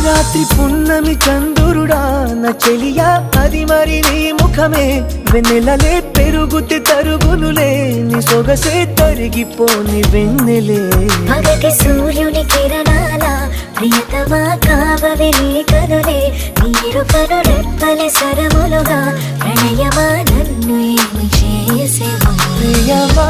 రాత్రి పున్నమి చంద్రుడా నా చెలియా అది మరి నీ ముఖమే వెన్నెలలే పెరుగుతి తరుగునులే నీ సొగసే తరిగిపోని వెన్నెలే పగటి సూర్యుని కిరణాల ప్రియతమా కావవి నీ కనులే నీరు కను రెప్పలే సరములుగా ప్రణయమా నన్ను ఏమి చేసేవా ప్రియమా